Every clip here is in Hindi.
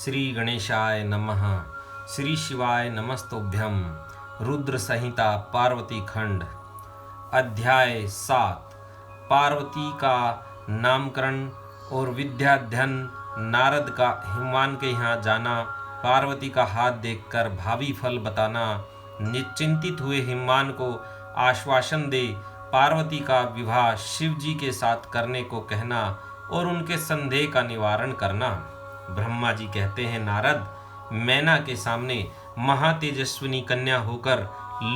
श्री गणेशाय नमः। श्री शिवाय नमस्तोभ्यम। रुद्र संहिता पार्वती खंड। अध्याय 7। पार्वती का नामकरण और विद्याध्ययन। नारद का हिमवान के यहाँ जाना, पार्वती का हाथ देखकर भावी फल बताना, निश्चिंतित हुए हिमवान को आश्वासन दे पार्वती का विवाह शिव जी के साथ करने को कहना और उनके संदेह का निवारण करना। ब्रह्मा जी कहते हैं, नारद, मैना के सामने महातेजस्विनी कन्या होकर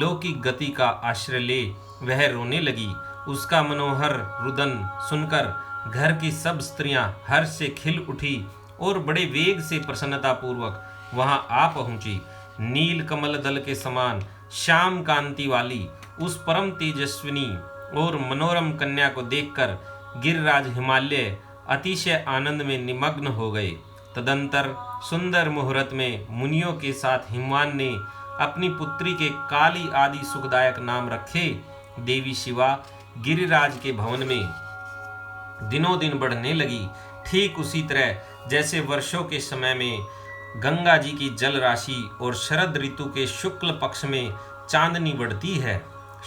लौकिक गति का आश्रय ले वह रोने लगी। उसका मनोहर रुदन सुनकर घर की सब स्त्रियां हर्ष से खिल उठी और बड़े वेग से प्रसन्नता पूर्वक वहां आ पहुंची। नील कमल दल के समान श्याम कांति वाली उस परम तेजस्विनी और मनोरम कन्या को देखकर गिरिराज हिमालय अतिशय आनंद में निमग्न हो गए। तदंतर सुंदर मुहूर्त में मुनियों के साथ हिमवान ने अपनी पुत्री के काली आदि सुखदायक नाम रखे। देवी शिवा गिरिराज के भवन में दिनों दिन बढ़ने लगी। ठीक उसी तरह जैसे वर्षों के समय में गंगा जी की जल राशि और शरद ऋतु के शुक्ल पक्ष में चांदनी बढ़ती है।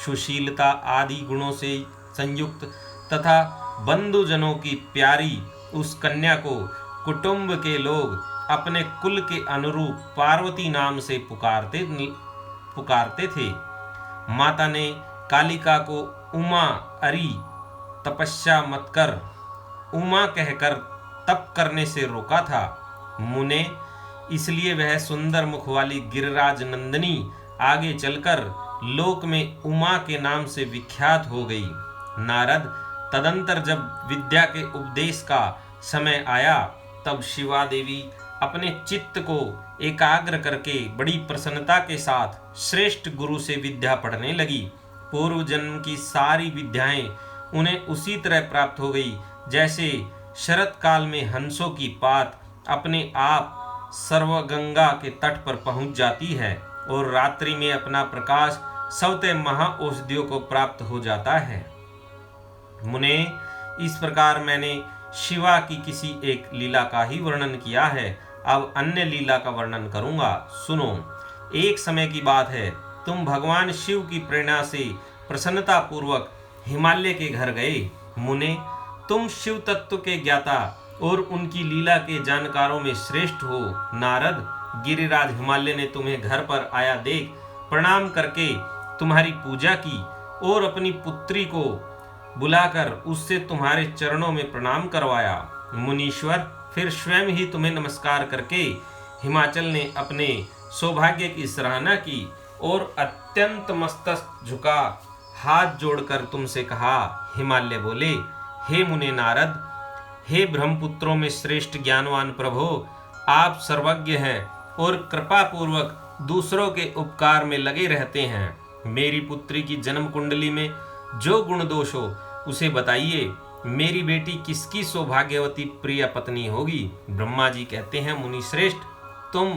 सुशीलता आदि गुणों से संयुक्त तथा बंधुजनों की प्यारी उस कन्या को कुटुंब के लोग अपने कुल के अनुरूप पार्वती नाम से पुकारते थे। माता ने कालिका को उमा अरि तपस्या मत कर उमा कहकर तप करने से रोका था। मुने इसलिए वह सुंदर मुख वाली गिरिराज नंदिनी आगे चलकर लोक में उमा के नाम से विख्यात हो गई। नारद, तदंतर जब विद्या के उपदेश का समय आया तब शिवा देवी अपने चित्त को एकाग्र करके बड़ी प्रसन्नता के साथ श्रेष्ठ गुरु से विद्या पढ़ने लगी। पूर्व जन्म की सारी विद्याएं उन्हें उसी तरह प्राप्त हो गई जैसे शरत काल में हंसों की पात अपने आप सर्वगंगा के तट पर पहुंच जाती है और रात्रि में अपना प्रकाश सवते महाऔषधियों को प्राप्त हो जाता है। मुने, इस प्रकार मैंने शिवा की किसी एक लीला का ही वर्णन किया है। अब अन्य लीला का वर्णन करूंगा, सुनो। एक समय की बात है, तुम भगवान शिव की प्रेरणा से प्रसन्नता पूर्वक हिमालय के घर गए। मुने, तुम शिव तत्व के ज्ञाता और उनकी लीला के जानकारों में श्रेष्ठ हो। नारद, गिरिराज हिमालय ने तुम्हें घर पर आया देख प्रणाम करके तुम्हारी पूजा की और अपनी पुत्री को बुलाकर उससे तुम्हारे चरणों में प्रणाम करवाया। मुनीश्वर फिर स्वयं ही तुम्हें नमस्कार करके हिमाचल ने अपने सौभाग्य की सराहना की और अत्यंत मस्तक झुका हाथ जोड़कर तुमसे कहा। हिमालय बोले, हे मुने नारद, हे ब्रह्मपुत्रों में श्रेष्ठ ज्ञानवान प्रभो, आप सर्वज्ञ हैं और कृपा पूर्वक दूसरों के उपकार में लगे रहते हैं। मेरी पुत्री की जन्म कुंडली में जो गुण दोष हो उसे बताइए। मेरी बेटी किसकी सौभाग्यवती प्रिय पत्नी होगी? ब्रह्मा जी कहते हैं, मुनि श्रेष्ठ, तुम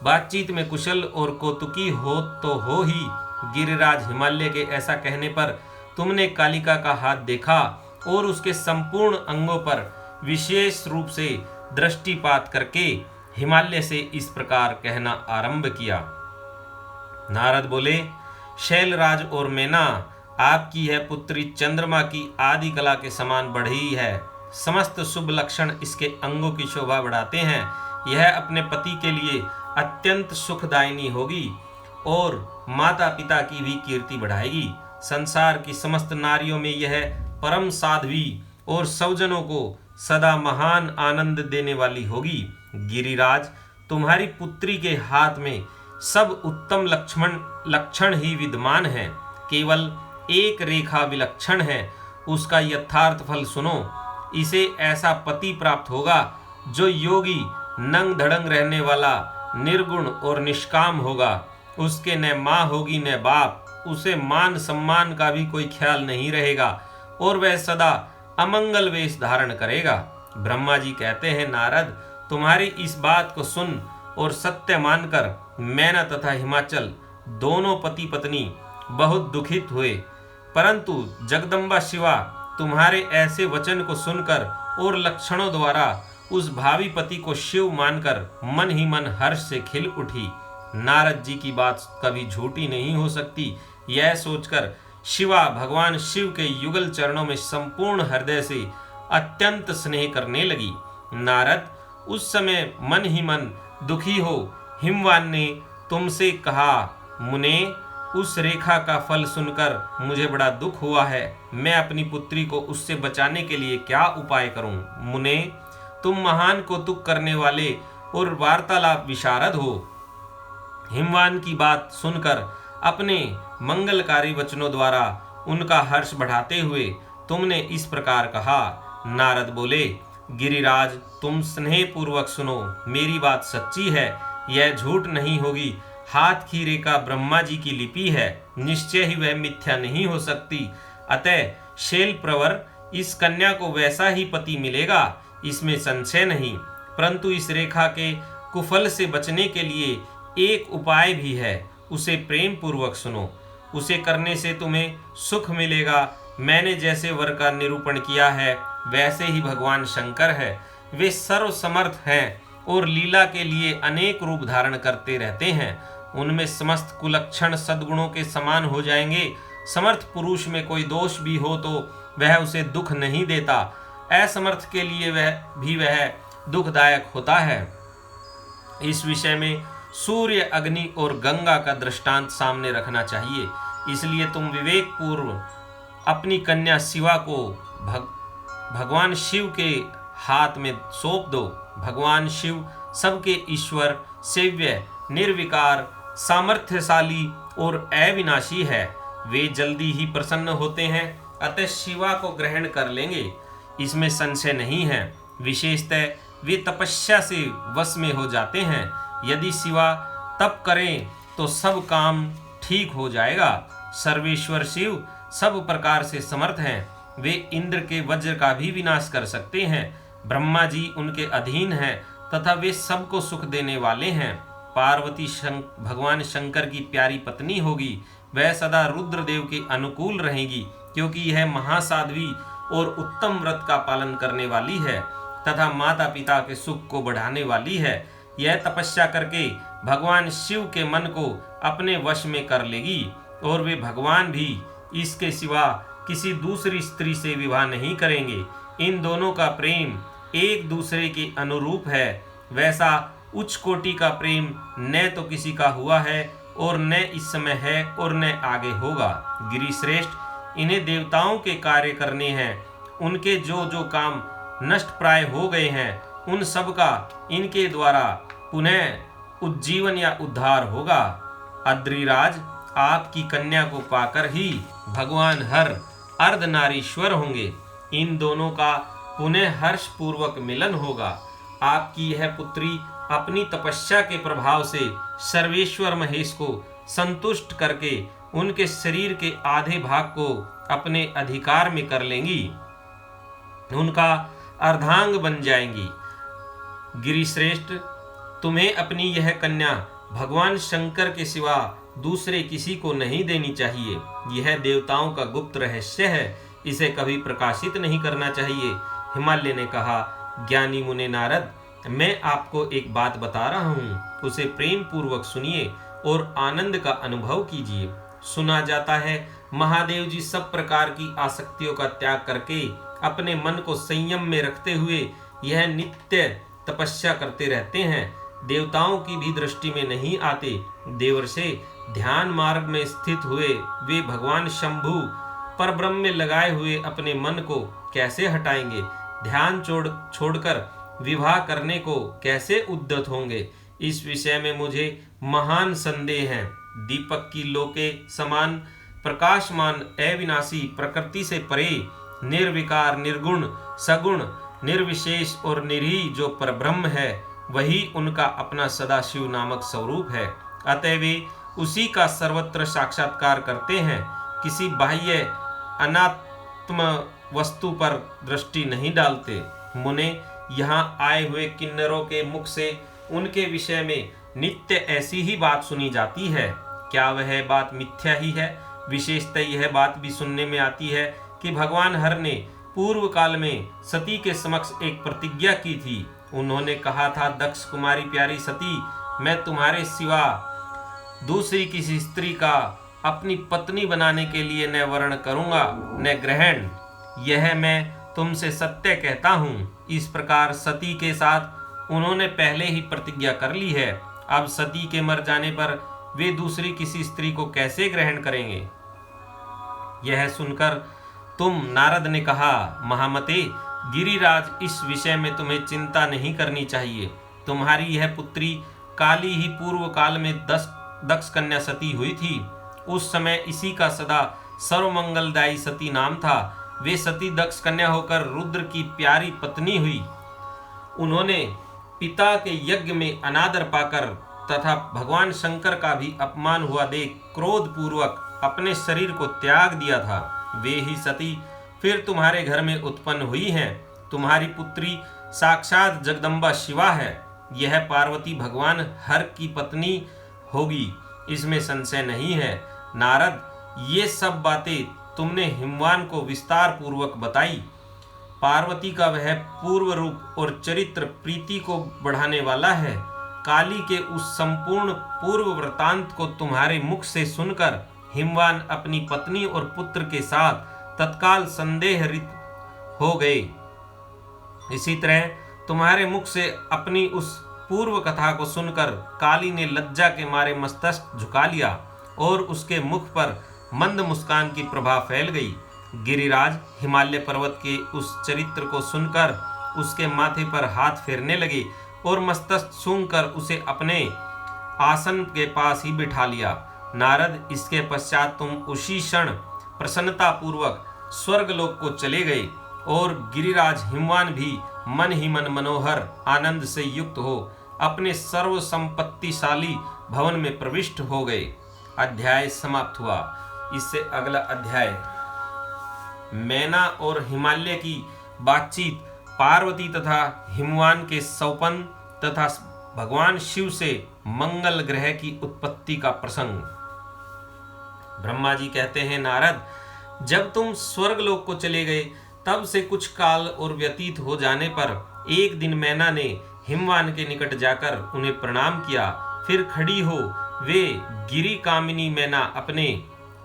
बातचीत में कुशल और कौतुकी हो तो हो ही। गिरिराज हिमालय के ऐसा कहने पर तुमने कालिका का हाथ देखा और उसके संपूर्ण अंगों पर विशेष रूप से दृष्टिपात करके हिमालय से इस प्रकार कहना आरंभ किया। नारद बोले, शैलराज और मैना, आपकी यह पुत्री चंद्रमा की आदि कला के समान बढ़ी है। समस्त शुभ लक्षण इसके अंगों की शोभा बढ़ाते हैं। यह अपने पति के लिए अत्यंत सुखदायिनी होगी और माता पिता की भी कीर्ति बढ़ाएगी। संसार की समस्त नारियों में यह परम साध्वी और सौजनों को सदा महान आनंद देने वाली होगी। गिरिराज, तुम्हारी पुत्री के हाथ में सब उत्तम लक्षण ही विद्यमान है। केवल एक रेखा विलक्षण है। उसका यथार्थ फल सुनो। इसे ऐसा पति प्राप्त होगा जो योगी, नंग धड़ंग रहने वाला, निर्गुण और निष्काम होगा। उसके न माँ होगी न बाप। उसे मान सम्मान का भी कोई ख्याल नहीं रहेगा और वह सदा अमंगल वेश धारण करेगा। ब्रह्मा जी कहते हैं, नारद, तुम्हारी इस बात को सुन और सत्य मानकर मैना तथा हिमाचल दोनों पति पत्नी बहुत दुखित हुए। परंतु जगदम्बा शिवा तुम्हारे ऐसे वचन को सुनकर और लक्षणों द्वारा उस भावी पति को शिव मानकर मन ही मन हर्ष से खिल उठी। नारद जी की बात कभी झूठी नहीं हो सकती, यह सोचकर शिवा भगवान शिव के युगल चरणों में संपूर्ण हृदय से अत्यंत स्नेह करने लगी। नारद उस समय मन ही मन दुखी हो हिमवान ने तुमसे कहा, मुने उस रेखा का फल सुनकर मुझे बड़ा दुख हुआ है। मैं अपनी पुत्री को उससे बचाने के लिए क्या उपाय करूं? मुने तुम महान कौतुक करने वाले और वार्तालाप विशारद हो। हिमवान की बात सुनकर अपने मंगलकारी वचनों द्वारा उनका हर्ष बढ़ाते हुए तुमने इस प्रकार कहा। नारद बोले, गिरिराज तुम स्नेह पूर्वक सुनो, मेरी बात सच्ची है, यह झूठ नहीं होगी। हाथ की रेखा ब्रह्मा जी की लिपि है, निश्चय ही वह मिथ्या नहीं हो सकती। अतः शैल प्रवर इस कन्या को वैसा ही पति मिलेगा, इसमें संशय नहीं। परंतु इस रेखा के कुफल से बचने के लिए एक उपाय भी है, उसे प्रेम पूर्वक सुनो। उसे करने से तुम्हें सुख मिलेगा। मैंने जैसे वर का निरूपण किया है वैसे ही भगवान शंकर है। वे सर्वसमर्थ हैं और लीला के लिए अनेक रूप धारण करते रहते हैं। उनमें समस्त कुलक्षण सद्गुणों के समान हो जाएंगे। समर्थ पुरुष में कोई दोष भी हो तो वह उसे दुख नहीं देता, असमर्थ के लिए वह दुखदायक होता है। इस विषय में सूर्य, अग्नि और गंगा का दृष्टांत सामने रखना चाहिए। इसलिए तुम विवेक पूर्व अपनी कन्या शिवा को भगवान शिव के हाथ में सौंप दो। भगवान शिव सबके ईश्वर, सेव्य, निर्विकार, सामर्थ्यशाली और अविनाशी है। वे जल्दी ही प्रसन्न होते हैं, अतः शिवा को ग्रहण कर लेंगे, इसमें संशय नहीं है। विशेषतः वे तपस्या से वश में हो जाते हैं। यदि शिवा तप करें तो सब काम ठीक हो जाएगा। सर्वेश्वर शिव सब प्रकार से समर्थ हैं। वे इंद्र के वज्र का भी विनाश कर सकते हैं। ब्रह्मा जी उनके अधीन हैं तथा वे सबको सुख देने वाले हैं। पार्वती भगवान शंकर की प्यारी पत्नी होगी। वह सदा रुद्रदेव के अनुकूल रहेगी, क्योंकि यह महासाध्वी और उत्तम व्रत का पालन करने वाली है तथा माता पिता के सुख को बढ़ाने वाली है। यह तपस्या करके भगवान शिव के मन को अपने वश में कर लेगी और वे भगवान भी इसके सिवा किसी दूसरी स्त्री से विवाह नहीं करेंगे। इन दोनों का प्रेम एक दूसरे के अनुरूप है। वैसा उच्च कोटि का प्रेम न तो किसी का हुआ है और न इस समय है और न आगे होगा। गिरिश्रेष्ठ, इन्हें देवताओं के कार्य करने हैं। उनके जो जो काम नष्ट प्राय हो गए हैं उन सब का इनके द्वारा पुनः उज्जीवन या उद्धार होगा। अद्रिराज, आपकी कन्या को पाकर ही भगवान हर अर्धनारीश्वर होंगे। इन दोनों का पुनः हर्ष पूर्वक मिलन होगा। आपकी यह पुत्री अपनी तपस्या के प्रभाव से सर्वेश्वर महेश को संतुष्ट करके उनके शरीर के आधे भाग को अपने अधिकार में कर लेंगी, उनका अर्धांग बन जाएंगी। गिरिश्रेष्ठ, तुम्हें अपनी यह कन्या भगवान शंकर के सिवा दूसरे किसी को नहीं देनी चाहिए। यह देवताओं का गुप्त रहस्य है, इसे कभी प्रकाशित नहीं करना चाहिए। हिमालय ने कहा, ज्ञानी मुने नारद, मैं आपको एक बात बता रहा हूँ, उसे प्रेम पूर्वक सुनिए और आनंद का अनुभव कीजिए। सुना जाता है महादेव जी सब प्रकार की आसक्तियों का त्याग करके अपने मन को संयम में रखते हुए यह नित्य तपस्या करते रहते हैं। देवताओं की भी दृष्टि में नहीं आते। देवर्षि, ध्यान मार्ग में स्थित हुए वे भगवान शंभु परब्रह्म में लगाए हुए अपने मन को कैसे हटाएंगे? ध्यान छोड़कर विवाह करने को कैसे उद्यत होंगे? इस विषय में मुझे महान संदेह है। दीपक की लो के समान प्रकाशमान अविनाशी प्रकृति से परे निर्विकार, निर्गुण, सगुण, निर्विशेष और निरीह जो परब्रह्म है, वही उनका अपना सदाशिव नामक स्वरूप है। अतः वे उसी का सर्वत्र साक्षात्कार करते हैं। किसी बाह्य अनात्म वस्तु पर दृष्टि नहीं डालते। मुने, यहाँ आए हुए किन्नरों के मुख से उनके विषय में नित्य ऐसी ही बात सुनी जाती है। क्या वह बात मिथ्या ही है? विशेषतः यह बात भी सुनने में आती है कि भगवान हर ने पूर्व काल में सती के समक्ष एक प्रतिज्ञा की थी उन्होंने कहा था, दक्ष कुमारी प्यारी सती, मैं तुम्हारे सिवा दूसरी किसी स्त्री का अपनी पत्नी बनाने के लिए न वर्ण करूंगा न ग्रहण। यह मैं तुमसे सत्य कहता हूँ। इस प्रकार सती के साथ उन्होंने पहले ही प्रतिज्ञा कर ली है। अब सती के मर जाने पर वे दूसरी किसी स्त्री को कैसे ग्रहण करेंगे? यह सुनकर तुम नारद ने कहा, महामते, गिरिराज, इस विषय में तुम्हें चिंता नहीं करनी चाहिए। तुम्हारी यह पुत्री काली ही पूर्व काल में दक्ष कन्या सती हुई थी। उस समय इसी का सदा सर्वमंगलदायी सती नाम था। वे सती दक्ष कन्या होकर रुद्र की प्यारी पत्नी हुई। उन्होंने पिता के यज्ञ में अनादर पाकर तथा भगवान शंकर का भी अपमान हुआ देख क्रोध पूर्वक अपने शरीर को त्याग दिया था। वे ही सती फिर तुम्हारे घर में उत्पन्न हुई हैं। तुम्हारी पुत्री साक्षात जगदम्बा शिवा है। यह पार्वती भगवान हर की पत्नी होगी, इसमें संशय नहीं है। नारद, ये सब बातें तुमने हिमवान को विस्तार पूर्वक बताई। पार्वती का वह पूर्व रूप और चरित्र प्रीति को बढ़ाने वाला है। काली के उस संपूर्ण पूर्व वृतांत को तुम्हारे मुख से सुनकर हिमवान अपनी पत्नी और पुत्र के साथ तत्काल संदेह रहित हो गए। इसी तरह तुम्हारे मुख से अपनी उस पूर्व कथा को सुनकर काली ने लज्जा के मारे मस्तक झुका लिया और उसके मुख पर मंद मुस्कान की प्रभा फैल गई। गिरिराज हिमालय पर्वत के उस चरित्र को सुनकर उसके माथे पर हाथ फेरने लगे और मस्तक सूंघकर उसे अपने आसन के पास ही बिठा लिया। नारद, इसके पश्चात तुम उसी क्षण प्रसन्नता पूर्वक स्वर्गलोक को चले गए और गिरिराज हिमवान भी मन ही मन मनोहर आनंद से युक्त हो अपने सर्व संपत्तिशाली भवन में प्रविष्ट हो गए। अध्याय समाप्त हुआ। इससे अगला अध्याय मैना और हिमालय की बातचीत, पार्वती तथा हिमवान के सौपन तथा भगवान शिव से मंगल ग्रह की उत्पत्ति का प्रसंग। ब्रह्मा जी कहते हैं, नारद, जब तुम स्वर्गलोक को चले गए तब से कुछ काल और व्यतीत हो जाने पर एक दिन मैना ने हिमवान के निकट जाकर उन्हें प्रणाम किया। फिर खड़ी हो वे गिरी कामिनी मैना अपने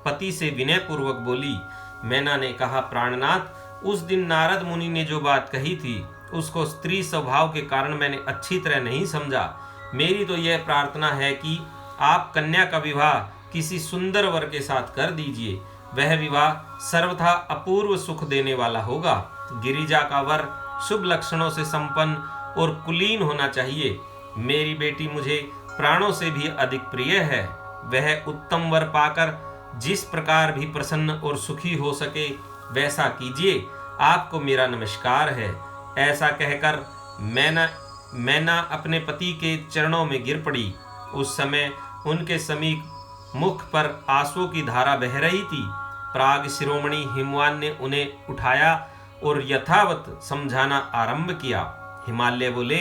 पति से विनय पूर्वक बोली। मैना ने कहा, प्राणनाथ, उस दिन नारद मुनि ने जो बात कही थी उसको स्त्री स्वभाव के कारण मैंने अच्छी तरह नहीं समझा। मेरी तो यह प्रार्थना है कि आप कन्या का विवाह किसी सुंदर वर के साथ कर दीजिए। वह विवाह सर्वथा अपूर्व सुख देने वाला होगा। गिरिजा का वर शुभ लक्षणों से संपन्न और कुलीन होना चाहिए। मेरी बेटी मुझे प्राणों से भी अधिक प्रिय है। वह उत्तम वर पाकर जिस प्रकार भी प्रसन्न और सुखी हो सके वैसा कीजिए। आपको मेरा नमस्कार है। ऐसा कहकर मैना अपने पति के चरणों में गिर पड़ी। उस समय उनके समीप मुख पर आंसुओं की धारा बह रही थी। प्राग शिरोमणि हिमवान ने उन्हें उठाया और यथावत समझाना आरंभ किया। हिमालय बोले,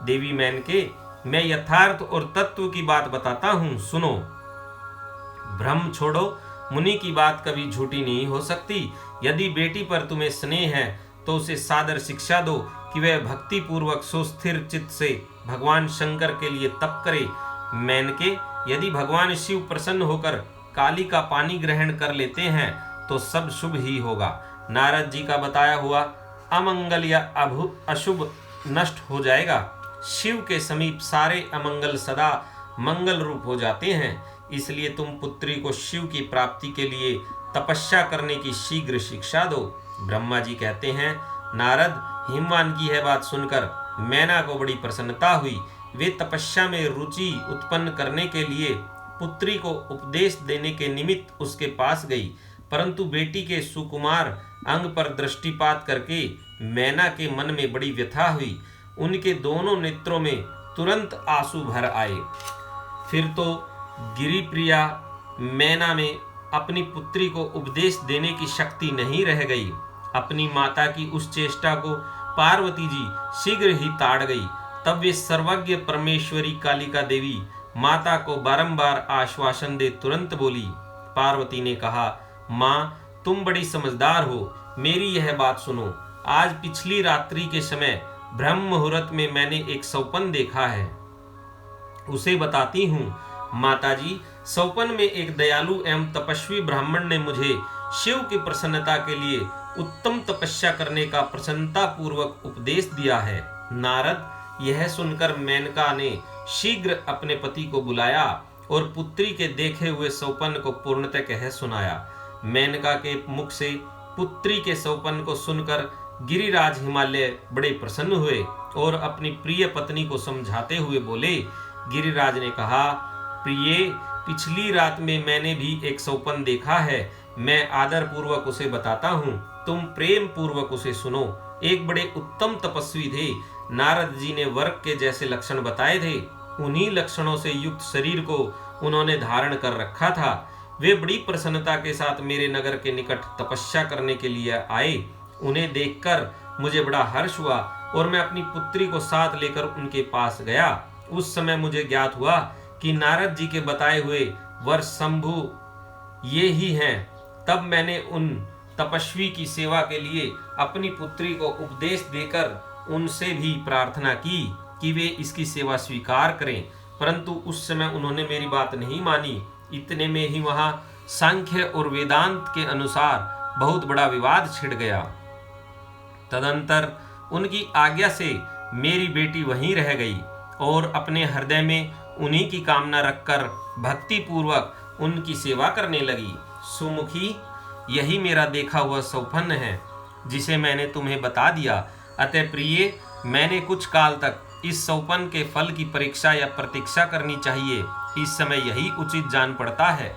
देवी मेनके, मैं यथार्थ और तत्व की बात बताता हूँ, सुनो। भ्रम छोड़ो, मुनि की बात कभी झूठी नहीं हो सकती। यदि बेटी पर तुम्हें स्नेह है तो उसे सादर शिक्षा दो कि वह भक्ति पूर्वक सुस्थिर चित्त से भगवान शंकर के लिए तप करे। मेनके, यदि भगवान शिव प्रसन्न होकर काली का पानी ग्रहण कर लेते हैं तो सब शुभ ही होगा। नारद जी का बताया हुआ अमंगल या अशुभ नष्ट हो जाएगा। शिव के समीप सारे अमंगल सदा मंगल रूप हो जाते हैं। इसलिए तुम पुत्री को शिव की प्राप्ति के लिए तपस्या करने की शीघ्र शिक्षा दो। ब्रह्मा जी कहते हैं, नारद, हिमवान की यह बात सुनकर मैना को बड़ी प्रसन्नता हुई। वे तपस्या में रुचि उत्पन्न करने के लिए पुत्री को उपदेश देने के निमित्त उसके पास गई, परंतु बेटी के सुकुमार अंग पर दृष्टिपात करके मैना के मन में बड़ी व्यथा हुई। उनके दोनों नेत्रों में तुरंत आंसू भर आए। फिर तो गिरिप्रिया मैना में अपनी पुत्री को उपदेश देने की शक्ति नहीं रह गई। अपनी माता की उस चेष्टा को पार्वती जी शीघ्र ही ताड़ गई। तब वे सर्वज्ञ परमेश्वरी कालिका देवी माता को बारंबार आश्वासन दे तुरंत बोली। पार्वती ने कहा, माँ, तुम बड़ी समझदार हो, मेरी यह बात सुनो। आज पिछली रात्रि के समय ब्रह्म मुहूर्त में मैंने एक सौपन देखा है, उसे बताती हूँ। माताजी, सौपन में एक दयालु एवं तपस्वी ब्राह्मण ने मुझे शिव की प्रसन्नता के लिए उत्तम तपस्या करने का प्रसन्नता पूर्वक उपदेश दिया है। नारद, यह सुनकर मेनका ने शीघ्र अपने पति को बुलाया और पुत्री के देखे हुए सौपन को पूर्णतः कह सुनाया। मेनका के मुख से पुत्री के सौपन को सुनकर गिरिराज हिमालय बड़े प्रसन्न हुए और अपनी प्रिय पत्नी को समझाते हुए बोले। गिरिराज ने कहा, प्रिय, पिछली रात में मैंने भी एक सौपन देखा है, मैं आदर पूर्वक उसे बताता हूँ, तुम प्रेम पूर्वक उसे सुनो। एक बड़े उत्तम तपस्वी थे, नारद जी ने वर्ग के जैसे लक्षण बताए थे, उन्हीं लक्षणों से युक्त शरीर को उन्होंने धारण कर रखा था। वे बड़ी प्रसन्नता के साथ मेरे नगर के निकट तपस्या करने के लिए आए। उन्हें देखकर मुझे बड़ा हर्ष हुआ और मैं अपनी पुत्री को साथ लेकर उनके पास गया। उस समय मुझे ज्ञात हुआ कि नारद जी के बताए हुए वर शंभु ये ही हैं। तब मैंने उन तपस्वी की सेवा के लिए अपनी पुत्री को उपदेश देकर उनसे भी प्रार्थना की कि वे इसकी सेवा स्वीकार करें, परंतु उस समय उन्होंने मेरी बात नहीं मानी। इतने में ही वहां सांख्य और वेदांत के अनुसार बहुत बड़ा विवाद छिड़ गया। तदंतर उनकी आज्ञा से मेरी बेटी वहीं रह गई और अपने हृदय में उन्हीं की कामना रखकर भक्ति पूर्वक उनकी सेवा करने लगी। सुमुखी, यही मेरा देखा हुआ सौपन है जिसे मैंने तुम्हें बता दिया। अतः प्रिय, मैंने कुछ काल तक इस सौपन के फल की परीक्षा या प्रतीक्षा करनी चाहिए। इस समय यही उचित जान पड़ता है,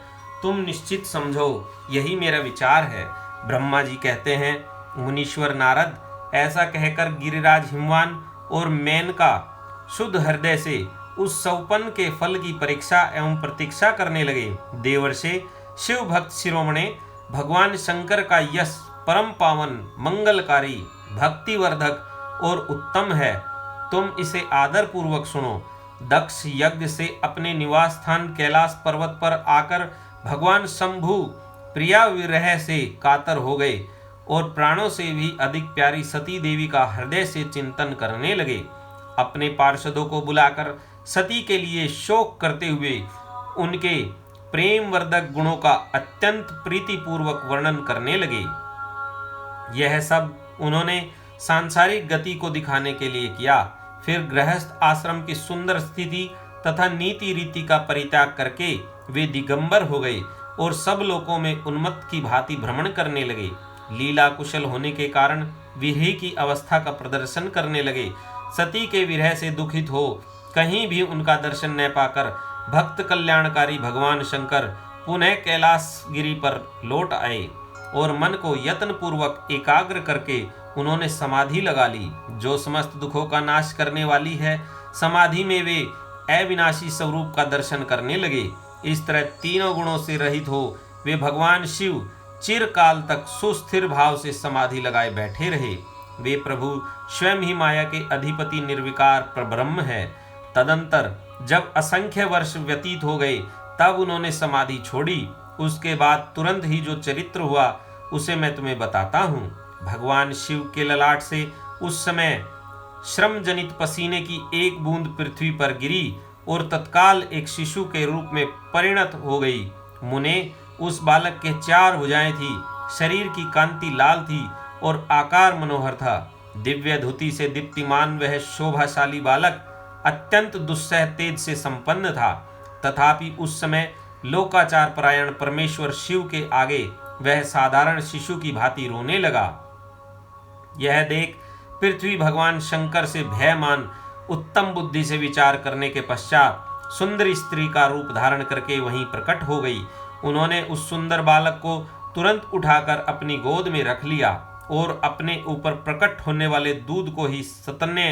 तुम निश्चित समझो, यही मेरा विचार है। ब्रह्मा जी कहते हैं, मुनीश्वर नारद, ऐसा कहकर गिरिराज हिमवान और मेनका शुद्ध हृदय से उस सौपन के फल की परीक्षा एवं प्रतीक्षा करने लगे। देवर्षि, शिव भक्त शिरोमणि भगवान शंकर का यश परम पावन, मंगलकारी, भक्तिवर्धक और उत्तम है। तुम इसे आदर पूर्वक सुनो। दक्ष यज्ञ से अपने निवास स्थान कैलाश पर्वत पर आकर भगवान शंभु प्रिया विरह से कातर हो गए और प्राणों से भी अधिक प्यारी सती देवी का हृदय से चिंतन करने लगे। अपने पार्षदों को बुलाकर सती के लिए शोक करते हुए उनके प्रेम वर्धक गुणों का अत्यंत प्रीतिपूर्वक वर्णन करने लगे। यह सब उन्होंने सांसारिक गति को दिखाने के लिए किया। फिर गृहस्थ आश्रम की सुंदर स्थिति तथा नीति रीति का परित्याग करके वे दिगंबर हो गए और सब लोकों में उन्मत्त की भांति भ्रमण करने लगे। लीला कुशल होने के कारण विरह की अवस्था का प्रदर्शन करने लगे। सती के विरह से दुखित हो कहीं भी उनका दर्शन न पाकर भक्त कल्याणकारी भगवान शंकर पुनः कैलाश गिरी पर लौट आए और मन को यत्न पूर्वक एकाग्र करके उन्होंने समाधि लगा ली, जो समस्त दुखों का नाश करने वाली है। समाधि में वे अविनाशी स्वरूप का दर्शन करने लगे। इस तरह तीनों गुणों से रहित हो वे भगवान शिव चिरकाल तक सुस्थिर भाव से समाधि लगाए बैठे रहे। वे प्रभु स्वयं ही माया के अधिपति निर्विकार परब्रह्म है। तदंतर जब असंख्य वर्ष व्यतीत हो गए तब उन्होंने समाधि छोड़ी। उसके बाद तुरंत ही जो चरित्र हुआ उसे मैं तुम्हें बताता हूँ। भगवान शिव के ललाट से उस समय श्रम जनित पसीने की एक बूंद पृथ्वी पर गिरी और तत्काल एक शिशु के रूप में परिणत हो गई। मुने, उस बालक के 4 भुजाएं थी, शरीर की कांति लाल थी और आकार मनोहर था। दिव्य धुति से दीप्तिमान वह शोभाशाली बालक अत्यंत दुस्सह तेज से संपन्न था। तथापि उस समय लोकाचार परायण परमेश्वर शिव के आगे वह साधारण शिशु की भांति रोने लगा। यह देख पृथ्वी भगवान शंकर से भय मान उत्तम बुद्धि से विचार करने के पश्चात सुंदर स्त्री का रूप धारण करके वहीं प्रकट हो गई। उन्होंने उस सुंदर बालक को तुरंत उठाकर अपनी गोद में रख लिया और अपने ऊपर प्रकट होने वाले दूध को ही सतन्य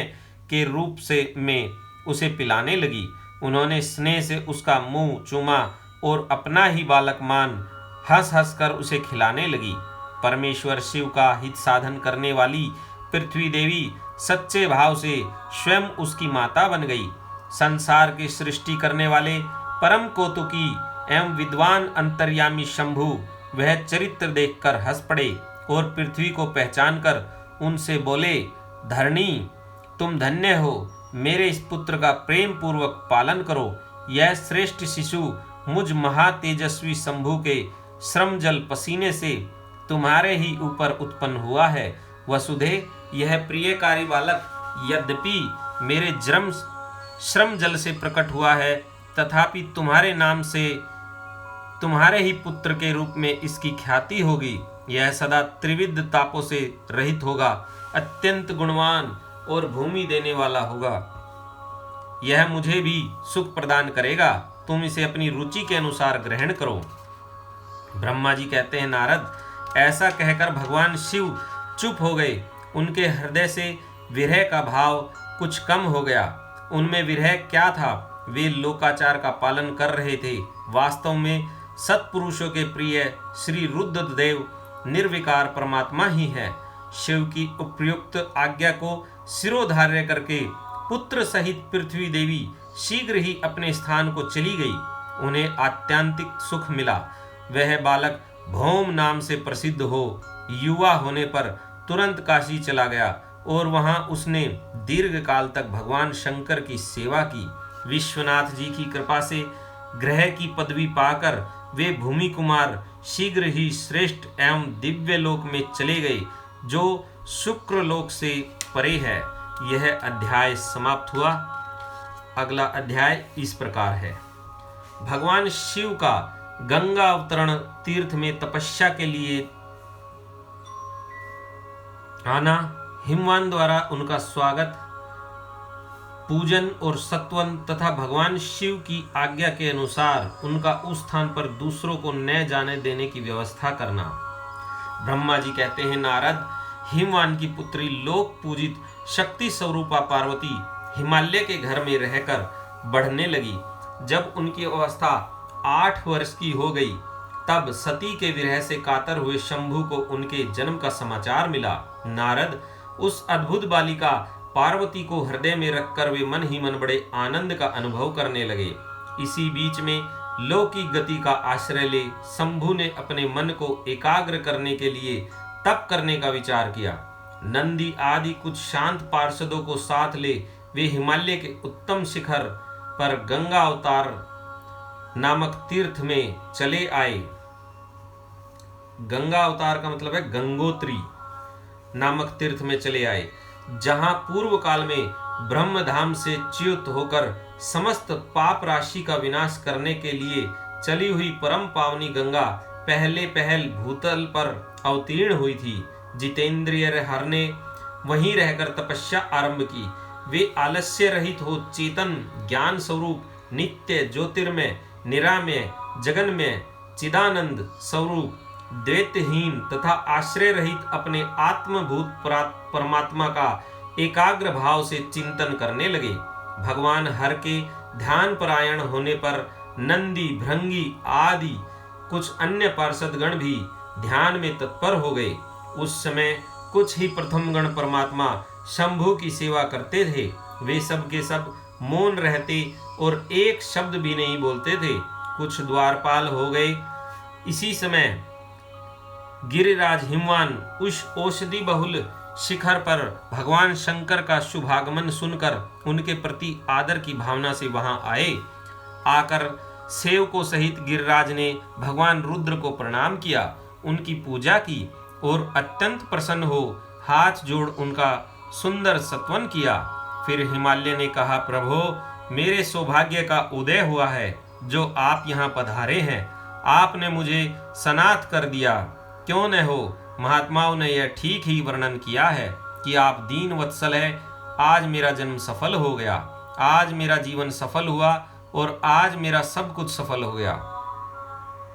के रूप से में उसे पिलाने लगी। उन्होंने स्नेह से उसका मुंह चूमा और अपना ही बालक मान हंस हंस कर उसे खिलाने लगी। परमेश्वर शिव का हित साधन करने वाली पृथ्वी देवी सच्चे भाव से स्वयं उसकी माता बन गई। संसार की सृष्टि करने वाले परम कौतुकी एवं विद्वान अंतर्यामी शंभु वह चरित्र देखकर हंस पड़े और पृथ्वी को पहचान कर उनसे बोले, धरणी, तुम धन्य हो, मेरे इस पुत्र का प्रेम पूर्वक पालन करो। यह श्रेष्ठ शिशु मुझ महातेजस्वी शंभु के श्रम जल पसीने से तुम्हारे ही ऊपर उत्पन्न हुआ है। वसुधे, यह प्रियकारी बालक यद्यपि मेरे श्रम जल से प्रकट हुआ है, तथापि तुम्हारे नाम से तुम्हारे ही पुत्र के रूप में इसकी ख्याति होगी। यह सदा त्रिविध तापों से रहित होगा, अत्यंत गुणवान और भूमि देने वाला होगा। यह मुझे भी सुख प्रदान करेगा, तुम इसे अपनी रुचि के अनुसार ग्रहण करो। ब्रह्मा जी कहते हैं, नारद, ऐसा कहकर भगवान शिव चुप हो गए। उनके हृदय से विरह का भाव कुछ कम हो गया। उनमें विरह क्या था? वे लोकाचार का पालन कर रहे थे। वास्तव में सत्पुरुषों के प्रिय श्री रुद्रदेव निर्विकार परमात्मा ही है। शिव की उपयुक्त आज्ञा को शिरोधार्य करके पुत्र सहित पृथ्वी देवी शीघ्र ही अपने स्थान को चली गई। उन्हें आत्यांतिक सुख मिला। वह बालक भौम नाम से प्रसिद्ध हो युवा होने पर तुरंत काशी चला गया और वहां उसने दीर्घ काल तक भगवान शंकर की सेवा की। विश्वनाथ जी की कृपा से ग्रह की पदवी पाकर वे भूमि कुमार शीघ्र ही श्रेष्ठ एवं दिव्य लोक में चले गए, जो शुक्र लोक से परे है। यह अध्याय समाप्त हुआ। अगला अध्याय इस प्रकार है। भगवान शिव का गंगा अवतरण तीर्थ में तपस्या के लिए आना, हिमवान द्वारा उनका स्वागत, पूजन और सत्वन तथा भगवान शिव की आज्ञा के अनुसार उनका उस स्थान पर दूसरों को न जाने देने की व्यवस्था करना। ब्रह्मा जी कहते हैं, नारद, हिमवान की पुत्री लोक पूजित शक्ति स्वरूपा पार्वती हिमालय के घर में रहकर बढ़ने लगी। जब उनकी अवस्था 8 वर्ष की हो गई, तब सती के विरह से कातर हुए शंभु को उनके जन्म का समाचार मिला। नारद, उस अद्भुत बालिका पार्वती को हृदय में रखकर वे मन ही मन बड़े आनंद का अनुभव करने लगे। इसी बीच में लौकिक गति का आश्रय ले शंभु ने अपने मन को एकाग्र करने के लिए तप करने का विचार किया। नंदी आदि कुछ शांत पार्षदों को साथ ले वे हिमालय के उत्तम शिखर पर गंगा अवतार नामक तीर्थ में चले आए। गंगा अवतार का मतलब है गंगोत्री नामक तीर्थ में चले आए, जहां पूर्व काल में ब्रह्मधाम से च्युत होकर समस्त पाप राशि का विनाश करने के लिए चली हुई परम पावनी गंगा पहल भूतल पर अवतीर्ण हुई थी। जितेंद्रिय हर ने वहीं रहकर तपस्या आरंभ की। वे आलस्य रहित हो चेतन ज्ञान स्वरूप नित्य ज्योतिर्मय निरामय जगन्मय चिदानंद स्वरूप द्वैतहीन तथा आश्रय रहित अपने आत्मभूत परमात्मा का एकाग्र भाव से चिंतन करने लगे। भगवान हर के ध्यान परायण होने पर नंदी भृंगी आदि कुछ अन्य पार्षदगण भी ध्यान में तत्पर हो गए। उस समय कुछ ही प्रथम गण परमात्मा शंभु की सेवा करते थे। वे सब के सब मौन रहते और एक शब्द भी नहीं बोलते थे। कुछ द्वारपाल हो गए। इसी समय गिरिराज हिमवान उस औषधि बहुल शिखर पर भगवान शंकर का शुभागमन सुनकर उनके प्रति आदर की भावना से वहां आए। आकर सेवकों सहित गिरिराज ने भगवान रुद्र को प्रणाम किया, उनकी पूजा की और अत्यंत प्रसन्न हो हाथ जोड़ उनका सुंदर सत्वन किया। फिर हिमालय ने कहा, प्रभो, मेरे सौभाग्य का उदय हुआ है जो आप यहाँ पधारे हैं। आपने मुझे सनाथ कर दिया। क्यों न हो, महात्माओं ने यह ठीक ही वर्णन किया है कि आप दीन वत्सल है। आज मेरा जन्म सफल हो गया, आज मेरा जीवन सफल हुआ और आज मेरा सब कुछ सफल हो गया,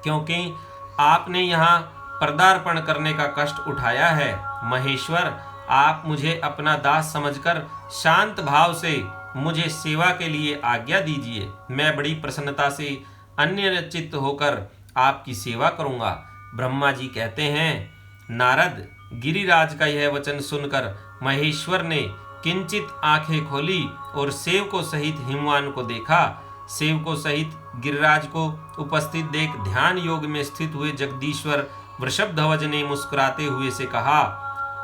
क्योंकि आपने यहाँ पदार्पण करने का कष्ट उठाया है। महेश्वर, आप मुझे अपना दास समझकर शांत भाव से मुझे सेवा के लिए आज्ञा दीजिए। मैं बड़ी प्रसन्नता से अन्यचित्त होकर आपकी सेवा करूंगा। ब्रह्मा जी कहते हैं, नारद, गिरिराज का यह वचन सुनकर महेश्वर ने किंचित आंखें खोली और सेवकों सहित हिमवान को देखा। सेवकों सहित गिरिराज को उपस्थित देख ध्यान योग में स्थित हुए जगदीश्वर वृषभध्वज ने मुस्कुराते हुए से कहा।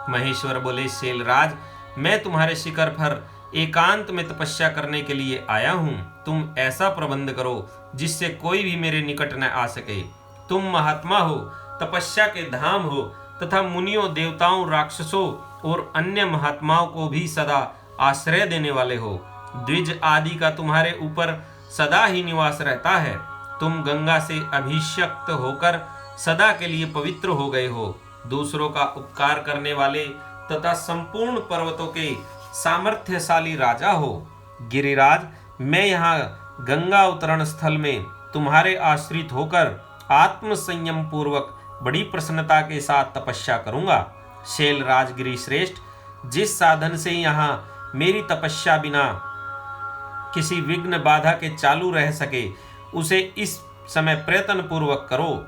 महेश्वर बोले, शैलराज, मैं तुम्हारे शिखर पर एकांत में तपस्या करने के लिए आया हूँ। तुम ऐसा प्रबंध करो जिससे कोई भी मेरे निकट न आ सके। तुम महात्मा हो, तपस्या के धाम हो तथा मुनियों, देवताओं, राक्षसों और अन्य महात्माओं को भी सदा आश्रय देने वाले हो। द्विज आदि का तुम्हारे ऊपर सदा ही निवास रहता है। तुम गंगा से अभिषिक्त होकर सदा के लिए पवित्र हो गए हो। दूसरों का उपकार करने वाले तथा संपूर्ण पर्वतों के सामर्थ्यशाली राजा हो। गिरिराज, मैं यहाँ गंगा अवतरण स्थल में तुम्हारे आश्रित होकर आत्म संयम पूर्वक बड़ी प्रसन्नता के साथ तपस्या करूंगा। शैल राजगिरी श्रेष्ठ, जिस साधन से यहाँ मेरी तपस्या बिना किसी विघ्न बाधा के चालू रह सके, उसे इस समय प्रयत्न पूर्वक करो।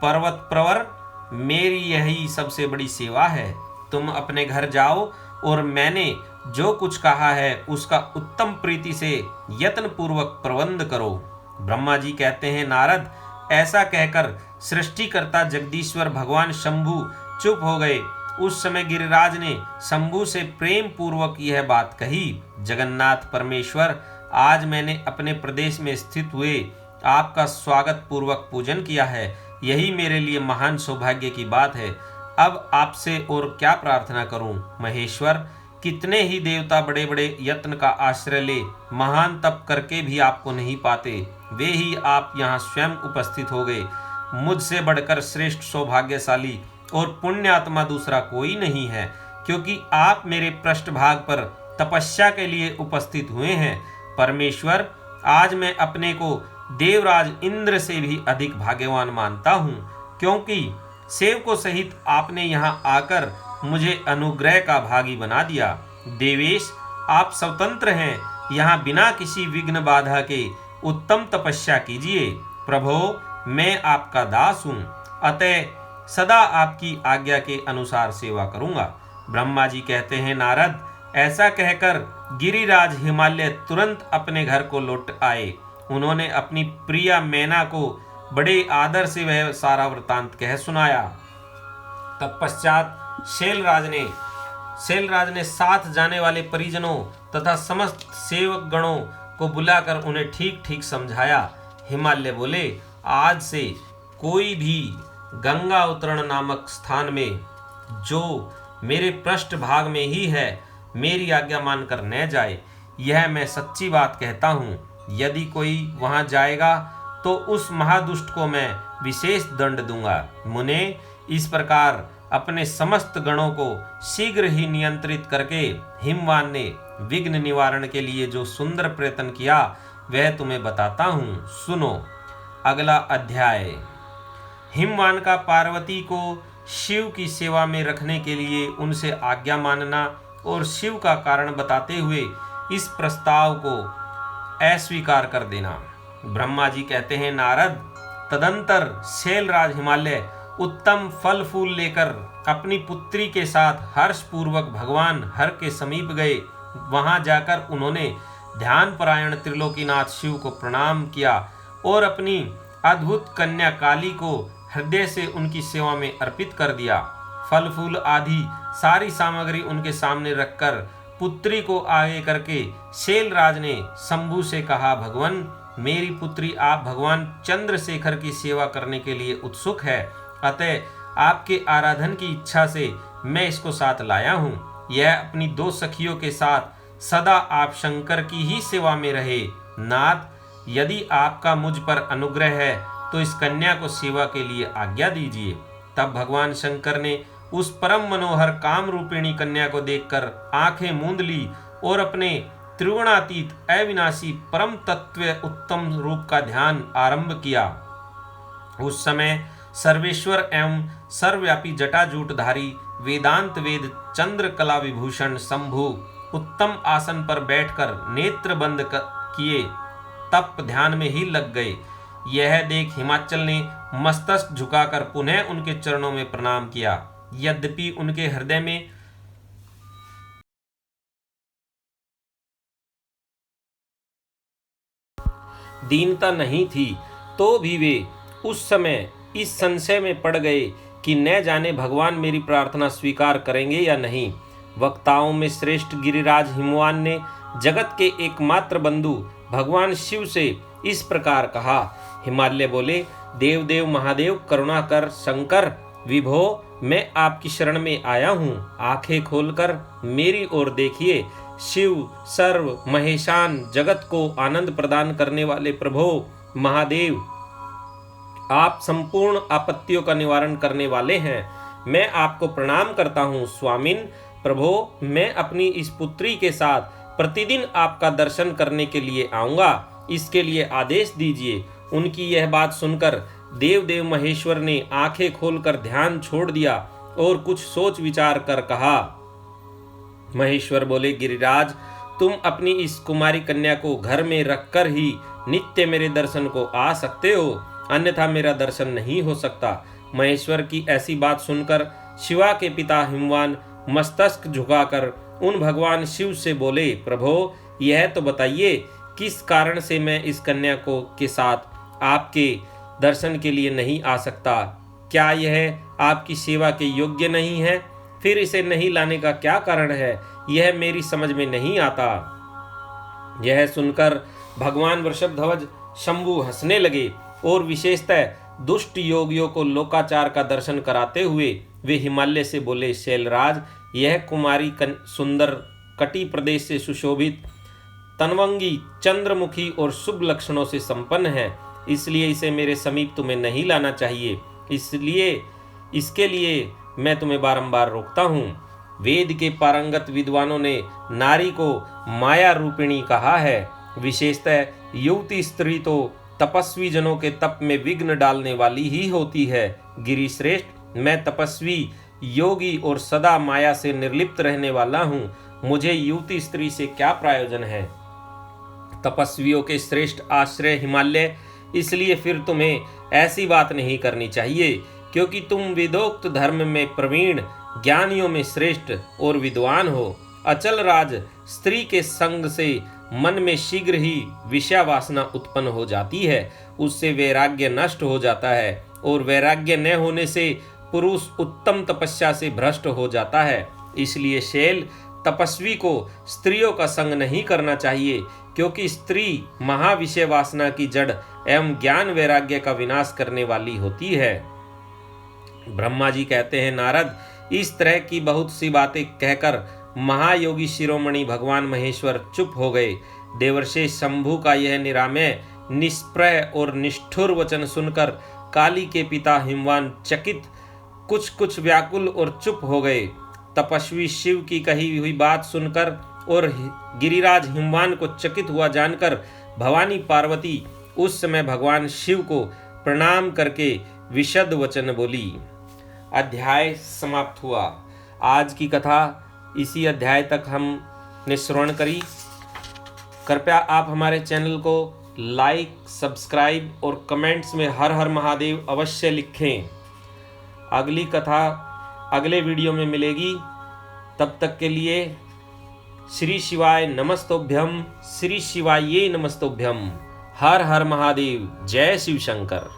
पर्वत प्रवर, मेरी यही सबसे बड़ी सेवा है। तुम अपने घर जाओ और मैंने जो कुछ कहा है उसका उत्तम प्रीति से यत्न पूर्वक प्रबंध करो। ब्रह्मा जी कहते हैं, नारद, ऐसा कहकर सृष्टिकर्ता जगदीश्वर भगवान शंभु चुप हो गए। उस समय गिरिराज ने शंभु से प्रेम पूर्वक यह बात कही, जगन्नाथ परमेश्वर, आज मैंने अपने प्रदेश में स्थित हुए आपका स्वागत पूर्वक पूजन किया है। यही मेरे लिए महान सौभाग्य की बात है। अब आपसे और क्या प्रार्थना करूं? महेश्वर, कितने ही देवता बड़े बड़े यत्न का आश्रय ले महान तप करके भी आपको नहीं पाते। वे ही आप यहाँ स्वयं उपस्थित हो गए। मुझसे बढ़कर श्रेष्ठ सौभाग्यशाली और पुण्यात्मा दूसरा कोई नहीं है, क्योंकि आप मेरे पृष्ठभाग पर तपस्या के लिए उपस्थित हुए हैं। परमेश्वर, आज मैं अपने को देवराज इंद्र से भी अधिक भाग्यवान मानता हूँ, क्योंकि सेवकों सहित आपने यहाँ आकर मुझे अनुग्रह का भागी बना दिया। देवेश, आप स्वतंत्र हैं, यहाँ बिना किसी विघ्न बाधा के उत्तम तपस्या कीजिए। प्रभो, मैं आपका दास हूँ, अतः सदा आपकी आज्ञा के अनुसार सेवा करूँगा। ब्रह्मा जी कहते हैं, नारद, ऐसा कहकर गिरिराज हिमालय तुरंत अपने घर को लौट आए। उन्होंने अपनी प्रिया मैना को बड़े आदर से वह सारा वृतांत कह सुनाया। तत्पश्चात शैलराज ने साथ जाने वाले परिजनों तथा समस्त सेवक गणों को बुलाकर उन्हें ठीक ठीक समझाया। हिमालय बोले, आज से कोई भी गंगा अवतरण नामक स्थान में, जो मेरे पृष्ठ भाग में ही है, मेरी आज्ञा मानकर न जाए। यह मैं सच्ची बात कहता हूँ। यदि कोई वहां जाएगा तो उस महादुष्ट को मैं विशेष दंड दूंगा। मुने, इस प्रकार अपने समस्त गणों को शीघ्र ही नियंत्रित करके हिमवान ने विघ्न निवारण के लिए जो सुंदर प्रयत्न किया, वह तुम्हें बताता हूँ, सुनो। अगला अध्याय। हिमवान का पार्वती को शिव की सेवा में रखने के लिए उनसे आज्ञा मानना और शिव का कारण बताते हुए इस प्रस्ताव को अस्वीकार कर देना। ब्रह्मा जी कहते हैं, नारद, तदंतर शैलराज हिमालय उत्तम फल फूल लेकर अपनी पुत्री के साथ हर्ष पूर्वक भगवान हर के समीप गए। वहां जाकर उन्होंने ध्यान परायण त्रिलोकीनाथ शिव को प्रणाम किया और अपनी अद्भुत कन्या काली को हृदय से उनकी सेवा में अर्पित कर दिया। फल फूल आदि सारी सामग्री उनके सामने रखकर पुत्री को आगे करके शैलराज ने शंभु से कहा, भगवान, मेरी पुत्री आप भगवान चंद्रशेखर की सेवा करने के लिए उत्सुक है, अतः आपके आराधन की इच्छा से मैं इसको साथ लाया हूँ। यह अपनी दो सखियों के साथ सदा आप शंकर की ही सेवा में रहे। नाथ, यदि आपका मुझ पर अनुग्रह है तो इस कन्या को सेवा के लिए आज्ञा दीजिए। तब भगवान शंकर ने उस परम मनोहर काम रूपिणी कन्या को देखकर आंखें मूंद ली और अपने त्रिगुणातीत अविनाशी परम तत्व उत्तम रूप का ध्यान आरंभ किया। उस समय सर्वेश्वर एवं सर्वव्यापी जटाजूटधारी वेदांत वेद चंद्र कला विभूषण शंभु उत्तम आसन पर बैठकर नेत्र बंद किए तप ध्यान में ही लग गए। यह देख हिमाचल ने मस्तक झुकाकर पुनः उनके चरणों में प्रणाम किया। यद्यपि उनके हृदय में दीनता नहीं थी, तो भी वे उस समय इस संशय में पड़ गए कि न जाने भगवान मेरी प्रार्थना स्वीकार करेंगे या नहीं। वक्ताओं में श्रेष्ठ गिरिराज हिमवान ने जगत के एकमात्र बंधु भगवान शिव से इस प्रकार कहा। हिमालय बोले, देव देव महादेव करुणा कर शंकर, विभो मैं आपकी शरण में आया हूँ, आंखें खोलकर मेरी ओर देखिए। शिव सर्व महेशान जगत को आनंद प्रदान करने वाले प्रभो महादेव, आप संपूर्ण आपत्तियों का निवारण करने वाले हैं। मैं आपको प्रणाम करता हूँ स्वामिन। प्रभो, मैं अपनी इस पुत्री के साथ प्रतिदिन आपका दर्शन करने के लिए आऊँगा, इसके लिए आदेश दीजिए। उनकी यह बात सुनकर देव देव महेश्वर ने आंखें खोलकर ध्यान छोड़ दिया और कुछ सोच विचार कर कहा। महेश्वर बोले, गिरिराज, तुम अपनी इस कुमारी कन्या को घर में रखकर ही नित्य मेरे दर्शन को आ सकते हो, अन्यथा मेरा दर्शन नहीं हो सकता। महेश्वर की ऐसी बात सुनकर शिवा के पिता हिमवान मस्तक झुकाकर उन भगवान शिव से बोले, प्रभो यह तो बताइए किस कारण से मैं इस कन्या को के साथ आपके दर्शन के लिए नहीं आ सकता? क्या यह आपकी सेवा के योग्य नहीं है? फिर इसे नहीं लाने का क्या कारण है? यह मेरी समझ में नहीं आता। यह सुनकर भगवान वृषभध्वज शंभु हंसने लगे और विशेषतः दुष्ट योगियों को लोकाचार का दर्शन कराते हुए वे हिमालय से बोले, शैलराज, यह कुमारी सुंदर कटी प्रदेश से सुशोभित, तनवंगी, चंद्रमुखी और शुभ लक्षणों से संपन्न है, इसलिए इसे मेरे समीप तुम्हें नहीं लाना चाहिए। इसके लिए मैं तुम्हें बारंबार रोकता हूँ। वेद के पारंगत विद्वानों ने नारी को माया रूपिणी कहा है। विशेषतः युवती स्त्री तो तपस्वी जनों के तप में विघ्न डालने वाली ही होती है। गिरिश्रेष्ठ, मैं तपस्वी योगी और सदा माया से निर्लिप्त रहने वाला हूँ, मुझे युवती स्त्री से क्या प्रयोजन है? तपस्वियों के श्रेष्ठ आश्रय हिमालय, इसलिए फिर तुम्हें ऐसी बात नहीं करनी चाहिए, क्योंकि तुम वेदोक्त धर्म में प्रवीण, ज्ञानियों में श्रेष्ठ और विद्वान हो। अचल राज, स्त्री के संग से मन में शीघ्र ही विषय वासना उत्पन्न हो जाती है, उससे वैराग्य नष्ट हो जाता है और वैराग्य न होने से पुरुष उत्तम तपस्या से भ्रष्ट हो जाता है। इसलिए शैल, तपस्वी को स्त्रियों का संग नहीं करना चाहिए, क्योंकि स्त्री महाविषय वासना की जड़ एवं ज्ञान वैराग्य का विनाश करने वाली होती है। ब्रह्मा जी कहते हैं, नारद, इस तरह की बहुत सी बातें कहकर महायोगी शिरोमणि भगवान महेश्वर चुप हो गए। देवर्षि शंभु का यह निरामय, निष्प्रय और निष्ठुर वचन सुनकर काली के पिता हिमवान चकित, कुछ व्याकुल और चुप हो गए। तपस्वी शिव की कही हुई बात सुनकर और गिरिराज हिमवान को चकित हुआ जानकर भवानी पार्वती उस समय भगवान शिव को प्रणाम करके विशद वचन बोली। अध्याय समाप्त हुआ। आज की कथा इसी अध्याय तक हमने श्रवण करी। कृपया आप हमारे चैनल को लाइक, सब्सक्राइब और कमेंट्स में हर हर महादेव अवश्य लिखें। अगली कथा अगले वीडियो में मिलेगी। तब तक के लिए श्री शिवाय नमस्तोभ्यम, श्री शिवाय नमस्तोभ्यम। हर हर महादेव। जय शिव शंकर।